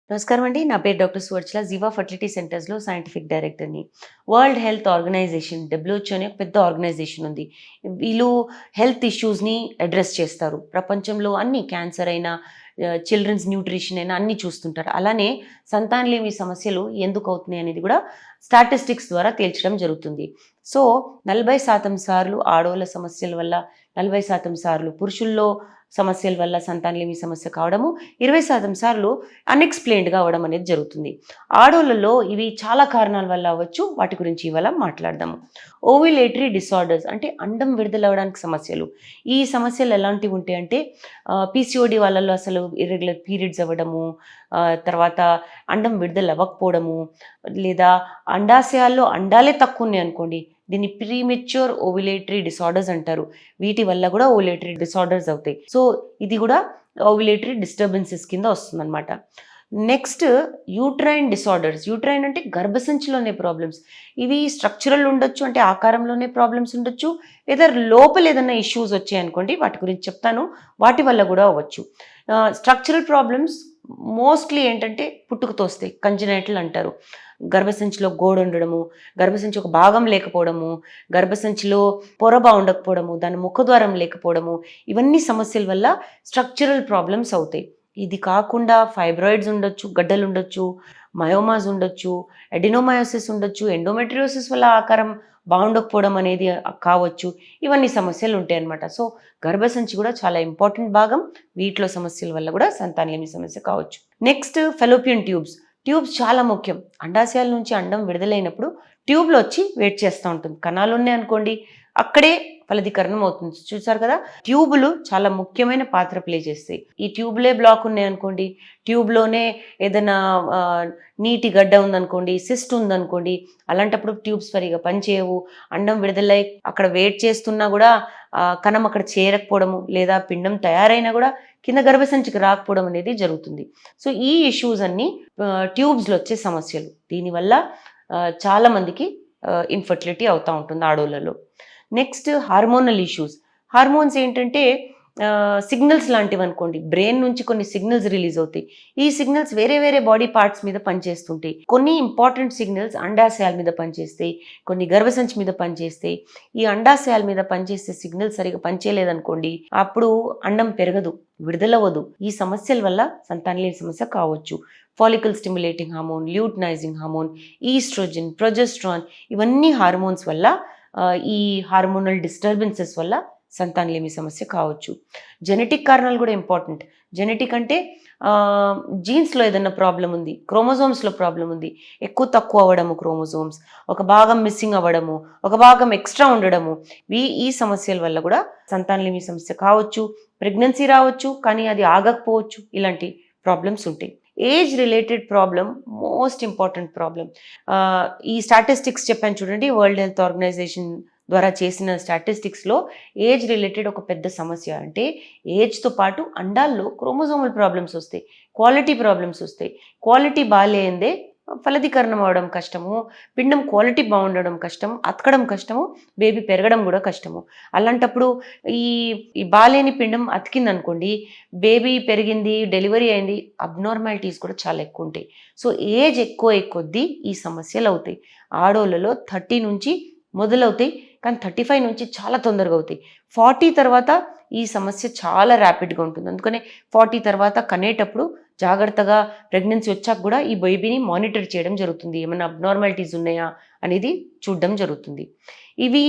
నమస్కారం అండి. నా పేరు డాక్టర్ సువర్చల. జివా ఫర్టిలిటీ సెంటర్స్‌లో సైంటిఫిక్ డైరెక్టర్‌ని. వరల్డ్ హెల్త్ ఆర్గనైజేషన్ డబ్ల్యూహెచ్ఓ అనే ఒక పెద్ద ఆర్గనైజేషన్ ఉంది. వీళ్ళు హెల్త్ ఇష్యూస్‌ని అడ్రెస్ చేస్తారు. ప్రపంచంలో అన్ని క్యాన్సర్ అయినా, చిల్డ్రన్స్ న్యూట్రిషన్ అయినా అన్నీ చూస్తుంటారు. అలానే సంతానలేమి సమస్యలు ఎందుకు అవుతున్నాయి అనేది కూడా స్టాటిస్టిక్స్ ద్వారా తేల్చడం జరుగుతుంది. సో, 40% సార్లు ఆడోళ్ళ సమస్యల వల్ల, 40% సార్లు పురుషుల్లో సమస్యల వల్ల సంతానలేమి సమస్య కావడము, 20% సార్లు అన్‌ఎక్స్‌ప్లెయిన్డ్‌గా అవ్వడం అనేది జరుగుతుంది. ఆడోళ్ళలో ఇవి చాలా కారణాల వల్ల అవ్వచ్చు. వాటి గురించి ఇవాళ మాట్లాడదాము. ఓవ్యులేటరీ డిసార్డర్స్ అంటే అండం విడుదలవ్వడానికి సమస్యలు. ఈ సమస్యలు ఎలాంటివి ఉంటాయంటే పీసీఓడీ వాళ్ళలో అసలు ఇర్రెగ్యులర్ పీరియడ్స్ అవ్వడము, తర్వాత అండం విడుదల అవ్వకపోవడము, లేదా అండాశయాల్లో అండాలే తక్కువ ఉన్నాయనుకోండి, దీన్ని ప్రీమెచ్యూర్ ఓవ్యులేటరీ డిసార్డర్స్ అంటారు. వీటి వల్ల కూడా ఓవ్యులేటరీ డిసార్డర్స్ అవుతాయి. సో ఇది కూడా ఓవ్యులేటరీ డిస్టర్బెన్సెస్ కింద వస్తుందన్నమాట. Next uterine disorders. యూట్రైన్ అంటే గర్భసంచిలోనే ప్రాబ్లమ్స్. ఇవి స్ట్రక్చరల్ ఉండొచ్చు, అంటే ఆకారంలోనే ప్రాబ్లమ్స్ ఉండొచ్చు, లేదా లోపల ఏదైనా ఇష్యూస్ వచ్చాయనుకోండి, వాటి గురించి చెప్తాను. వాటి వల్ల కూడా అవ్వచ్చు. స్ట్రక్చరల్ ప్రాబ్లమ్స్ మోస్ట్లీ ఏంటంటే పుట్టుకతో వస్తాయి, కంజనైటల్ అంటారు. గర్భసంచిలో గోడ ఉండడము, గర్భసంచి ఒక భాగం లేకపోవడము, గర్భసంచిలో పొర బాగుండకపోవడము, దాని ముఖద్వారం లేకపోవడము, ఇవన్నీ సమస్యల వల్ల స్ట్రక్చరల్ ప్రాబ్లమ్స్ అవుతాయి. ఇది కాకుండా ఫైబ్రాయిడ్స్ ఉండొచ్చు, గడ్డలు ఉండొచ్చు, మయోమాస్ ఉండొచ్చు, ఎడినోమయోసిస్ ఉండొచ్చు, ఎండోమెట్రియోసిస్ వల్ల ఆకారం బాగుండకపోవడం అనేది కావచ్చు. ఇవన్నీ సమస్యలు ఉంటాయి అన్నమాట. సో గర్భసంచి కూడా చాలా ఇంపార్టెంట్ భాగం. వీటిలో సమస్యల వల్ల కూడా సంతానలేమి సమస్య కావచ్చు. Next fallopian tubes. ట్యూబ్స్ చాలా ముఖ్యం. అండాశయాల నుంచి అండం విడుదలైనప్పుడు ట్యూబ్లో వచ్చి వెయిట్ చేస్తూ ఉంటుంది. కణాలు ఉన్నాయనుకోండి, అక్కడే ఫలదీకరణం అవుతుంది. చూసారు కదా, ట్యూబులు చాలా ముఖ్యమైన పాత్ర ప్లే చేస్తాయి. ఈ ట్యూబ్లే బ్లాక్ ఉన్నాయనుకోండి, ట్యూబ్లోనే ఏదైనా నీటి గడ్డ ఉందనుకోండి, సిస్ట్ ఉందనుకోండి, అలాంటప్పుడు ట్యూబ్స్ సరిగా పనిచేయవు. అండం విడుదలై అక్కడ వెయిట్ చేస్తున్నా కూడా కణం అక్కడ చేరకపోవడము, లేదా పిండం తయారైనా కూడా కింద గర్భసంచికి రాకపోవడం అనేది జరుగుతుంది. సో ఈ ఇష్యూస్ అన్నీ ట్యూబ్స్లో వచ్చే సమస్యలు. దీనివల్ల చాలా మందికి ఇన్ఫర్టిలిటీ అవుతూ ఉంటుంది ఆడోళ్ళలో. Next hormonal issues. హార్మోన్స్ ఏంటంటే సిగ్నల్స్ లాంటివి అనుకోండి. బ్రెయిన్ నుంచి కొన్ని సిగ్నల్స్ రిలీజ్ అవుతాయి. ఈ సిగ్నల్స్ వేరే వేరే బాడీ పార్ట్స్ మీద పనిచేస్తుంటాయి. కొన్ని ఇంపార్టెంట్ సిగ్నల్స్ అండాశయాల మీద పనిచేస్తాయి, కొన్ని గర్భసంచి మీద పనిచేస్తాయి. ఈ అండాశయాల మీద పనిచేసే సిగ్నల్స్ సరిగా పనిచేయలేదనుకోండి, అప్పుడు అండం పెరగదు, విడుదలవ్వదు. ఈ సమస్యల వల్ల సంతానలేమి సమస్య కావచ్చు. Follicle stimulating hormone, luteinizing hormone, oestrogen, progesterone, ఇవన్నీ హార్మోన్స్ వల్ల, ఈ హార్మోనల్ డిస్టర్బెన్సెస్ వల్ల సంతానలేమి సమస్య కావచ్చు. జెనెటిక్ కారణాలు కూడా ఇంపార్టెంట్. జెనెటిక్ అంటే జీన్స్లో ఏదైనా ప్రాబ్లం ఉంది, క్రోమోజోమ్స్లో ప్రాబ్లం ఉంది, ఎక్కువ తక్కువ అవ్వడము క్రోమోజోమ్స్, ఒక భాగం మిస్సింగ్ అవ్వడము, ఒక భాగం ఎక్స్ట్రా ఉండడము, ఈ సమస్యల వల్ల కూడా సంతానలేమి సమస్య కావచ్చు. ప్రెగ్నెన్సీ రావచ్చు, కానీ అది ఆగకపోవచ్చు. ఇలాంటి ప్రాబ్లమ్స్ ఉంటాయి. Age related problem most important problem. ఈ స్టాటిస్టిక్స్ చెప్పాను చూడండి, వరల్డ్ హెల్త్ ఆర్గనైజేషన్ ద్వారా చేసిన స్టాటిస్టిక్స్లో ఏజ్ రిలేటెడ్ ఒక పెద్ద సమస్య. అంటే ఏజ్తో పాటు అండాల్లో క్రోమోజోమల్ ప్రాబ్లమ్స్ వస్తాయి, క్వాలిటీ ప్రాబ్లమ్స్ వస్తాయి. క్వాలిటీ బాగాలేందే ఫలదీకరణం అవడం కష్టము, పిండం క్వాలిటీ బాగుండడం కష్టం, అతకడం కష్టము, బేబీ పెరగడం కూడా కష్టము. అలాంటప్పుడు ఈ ఈ బాలేని పిండం అతికింది అనుకోండి, బేబీ పెరిగింది, డెలివరీ అయింది, అబ్నార్మాలిటీస్ కూడా చాలా ఎక్కువ ఉంటాయి. సో ఏజ్ ఎక్కువ కొద్దీ ఈ సమస్యలు అవుతాయి. ఆడోళ్ళలో 30 నుంచి మొదలవుతాయి, కానీ 35 నుంచి చాలా తొందరగా అవుతాయి. 40 తర్వాత ఈ సమస్య చాలా ర్యాపిడ్గా ఉంటుంది. అందుకనే 40 తర్వాత కనేటప్పుడు జాగ్రత్తగా ప్రెగ్నెన్సీ వచ్చాక కూడా ఈ బేబీని మానిటర్ చేయడం జరుగుతుంది. ఏమైనా అబ్నార్మాలిటీస్ ఉన్నాయా అనేది చూడడం జరుగుతుంది. ఇవి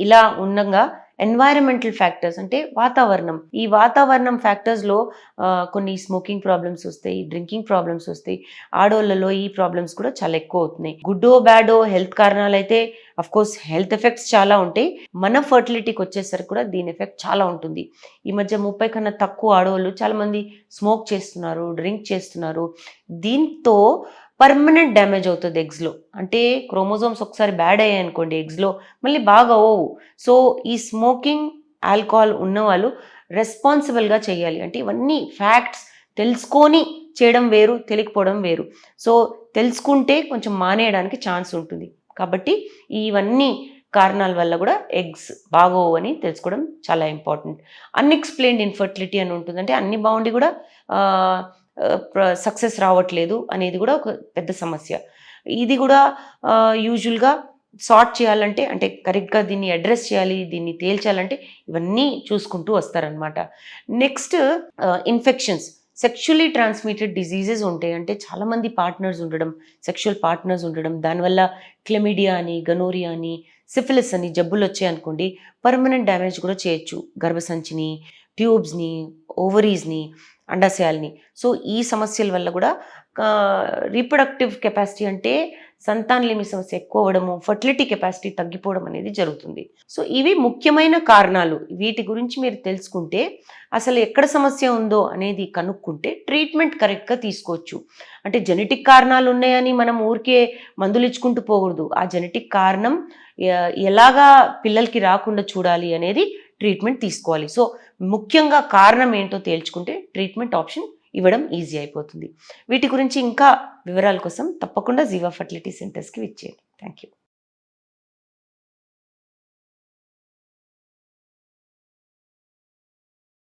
ఇలా ఉండగా ఎన్వైరన్మెంటల్ ఫ్యాక్టర్స్ అంటే వాతావరణం. ఈ వాతావరణం ఫ్యాక్టర్స్లో కొన్ని స్మోకింగ్ ప్రాబ్లమ్స్ వస్తాయి, డ్రింకింగ్ ప్రాబ్లమ్స్ వస్తాయి. ఆడోళ్ళలో ఈ ప్రాబ్లమ్స్ కూడా చాలా ఎక్కువ అవుతున్నాయి. గుడ్డో బ్యాడో హెల్త్ కారణాలు అయితే కోర్స్ హెల్త్ ఎఫెక్ట్స్ చాలా ఉంటాయి. మన ఫర్టిలిటీకి వచ్చేసరికి కూడా దీని ఎఫెక్ట్ చాలా ఉంటుంది. ఈ మధ్య 30 కన్నా తక్కువ ఆడవాళ్ళు చాలామంది స్మోక్ చేస్తున్నారు, డ్రింక్ చేస్తున్నారు. దీంతో పర్మనెంట్ డ్యామేజ్ అవుతుంది ఎగ్స్లో. అంటే క్రోమోజోమ్స్ ఒకసారి బ్యాడ్ అయ్యాయి అనుకోండి ఎగ్స్లో, మళ్ళీ బాగా అవ్వవు. సో ఈ స్మోకింగ్, ఆల్కహాల్ ఉన్నవాళ్ళు రెస్పాన్సిబుల్గా చేయాలి. అంటే ఇవన్నీ ఫ్యాక్ట్స్ తెలుసుకొని చేయడం వేరు, తెలియకపోవడం వేరు. సో తెలుసుకుంటే కొంచెం మానేయడానికి ఛాన్స్ ఉంటుంది. కాబట్టి ఇవన్నీ కారణాల వల్ల కూడా ఎగ్స్ బాగోవు అని తెలుసుకోవడం చాలా ఇంపార్టెంట్. అన్ఎక్స్ప్లెయిన్డ్ ఇన్ఫర్టిలిటీ అని ఉంటుంది. అంటే అన్ని బాగుండి కూడా సక్సెస్ రావట్లేదు అనేది కూడా ఒక పెద్ద సమస్య. ఇది కూడా యూజువల్గా సార్ట్ చేయాలంటే, అంటే కరెక్ట్గా దీన్ని అడ్రస్ చేయాలి, దీన్ని తేల్చాలంటే ఇవన్నీ చూసుకుంటూ వస్తారనమాట. Next infections, sexually transmitted diseases ఉంటాయి. అంటే చాలామంది పార్ట్నర్స్ ఉండడం, సెక్షువల్ పార్ట్నర్స్ ఉండడం, దానివల్ల క్లెమిడియా అని, గనోరియా అని, సిఫిలిస్ అని జబ్బులు వచ్చాయనుకోండి, పర్మనెంట్ డ్యామేజ్ కూడా చేయొచ్చు గర్భసంచిని, ట్యూబ్స్ని, ఓవరీస్ని, అండాశయాల్ని. సో ఈ సమస్యల వల్ల కూడా రీప్రొడక్టివ్ కెపాసిటీ అంటే సంతానలేమి సమస్య ఎక్కువ అవ్వడము, ఫర్టిలిటీ కెపాసిటీ తగ్గిపోవడం అనేది జరుగుతుంది. సో ఇవి ముఖ్యమైన కారణాలు. వీటి గురించి మీరు తెలుసుకుంటే, అసలు ఎక్కడ సమస్య ఉందో అనేది కనుక్కుంటే ట్రీట్మెంట్ కరెక్ట్గా తీసుకోవచ్చు. అంటే జెనెటిక్ కారణాలు ఉన్నాయని మనం ఊరికే మందులు ఇచ్చుకుంటూ పోకూడదు. ఆ జెనెటిక్ కారణం ఎలాగా పిల్లలకి రాకుండా చూడాలి అనేది ట్రీట్మెంట్ తీసుకోవాలి. సో ముఖ్యంగా కారణం ఏంటో తేల్చుకుంటే ట్రీట్మెంట్ ఆప్షన్ ఇవ్వడం ఈజీ అయిపోతుంది. వీటి గురించి ఇంకా వివరాల కోసం తప్పకుండా జీవా ఫర్టిలిటీ సెంటర్స్కి విచ్చేయండి. Thank you.